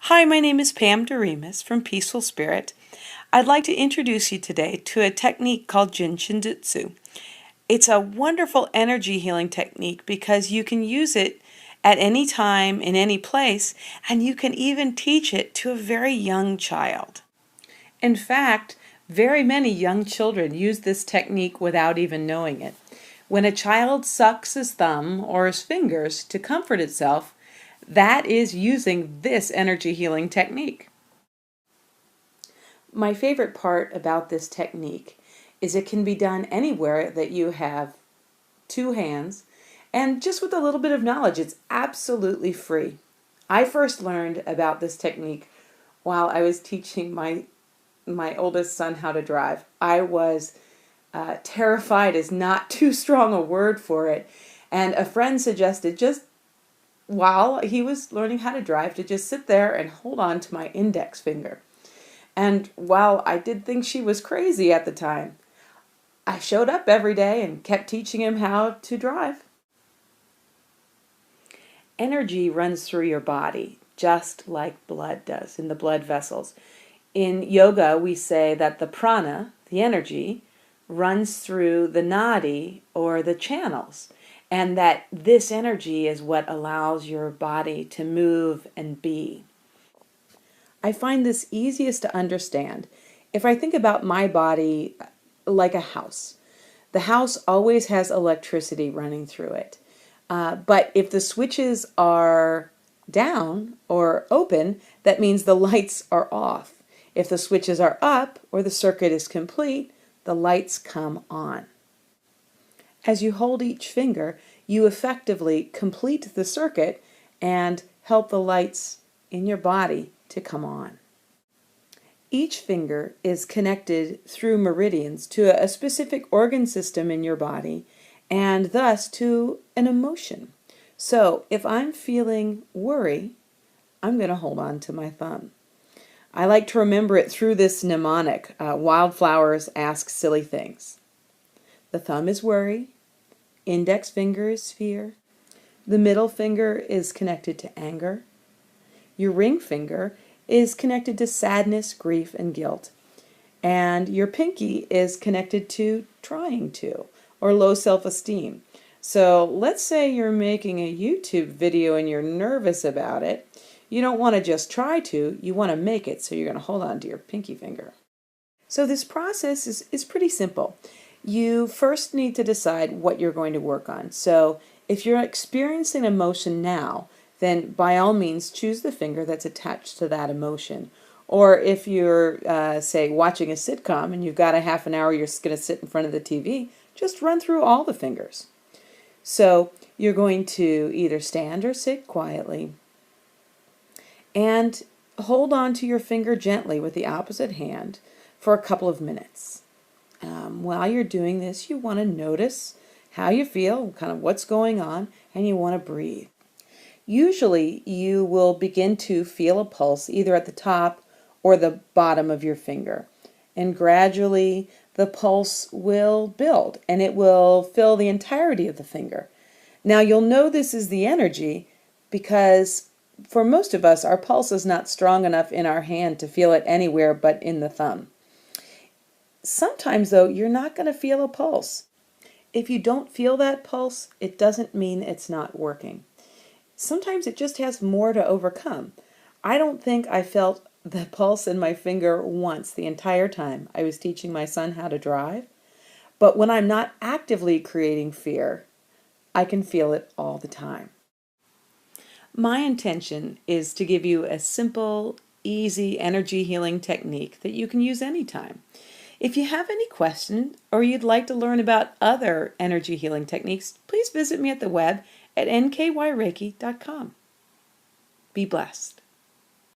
Hi, my name is Pam Doremus from Peaceful Spirit. I'd like to introduce you today to a technique called Jin Shin Jyutsu. It's a wonderful energy healing technique because you can use it at any time, in any place, and you can even teach it to a very young child. In fact, very many young children use this technique without even knowing it. When a child sucks his thumb or his fingers to comfort itself, that is using this energy healing technique. My favorite part about this technique is it can be done anywhere that you have two hands, and just with a little bit of knowledge. It's absolutely free. I first learned about this technique while I was teaching my oldest son how to drive. I was terrified is not too strong a word for it, and a friend suggested just while he was learning how to drive to just sit there and hold on to my index finger. And while I did think she was crazy at the time, I showed up every day and kept teaching him how to drive. Energy runs through your body just like blood does in the blood vessels. In yoga, we say that the prana, the energy, runs through the nadi or the channels, and that this energy is what allows your body to move and be. I find this easiest to understand if I think about my body like a house. The house always has electricity running through it. But if the switches are down or open, that means the lights are off. If the switches are up or the circuit is complete, the lights come on. As you hold each finger, you effectively complete the circuit and help the lights in your body to come on. Each finger is connected through meridians to a specific organ system in your body and thus to an emotion. So if I'm feeling worry, I'm going to hold on to my thumb. I like to remember it through this mnemonic, wildflowers ask silly things. The thumb is worry, index finger is fear, the middle finger is connected to anger, your ring finger is connected to sadness, grief, and guilt, and your pinky is connected to trying to, or low self-esteem. So let's say you're making a YouTube video and you're nervous about it. You don't want to just try to, you want to make it, so you're going to hold on to your pinky finger. So this process is pretty simple. You first need to decide what you're going to work on. So if you're experiencing emotion now, then by all means choose the finger that's attached to that emotion. Or if you're, say, watching a sitcom and you've got a half an hour you're going to sit in front of the TV, just run through all the fingers. So you're going to either stand or sit quietly and hold on to your finger gently with the opposite hand for a couple of minutes. While you're doing this, you want to notice how you feel, kind of what's going on, and you want to breathe. Usually you will begin to feel a pulse either at the top or the bottom of your finger. And gradually the pulse will build and it will fill the entirety of the finger. Now you'll know this is the energy because for most of us our pulse is not strong enough in our hand to feel it anywhere but in the thumb. Sometimes though you're not going to feel a pulse. If you don't feel that pulse, it doesn't mean it's not working. Sometimes it just has more to overcome. I don't think I felt the pulse in my finger once the entire time I was teaching my son how to drive. But when I'm not actively creating fear, I can feel it all the time. My intention is to give you a simple, easy energy healing technique that you can use anytime. If you have any questions or you'd like to learn about other energy healing techniques, please visit me at the web at nkyrreiki.com. Be blessed.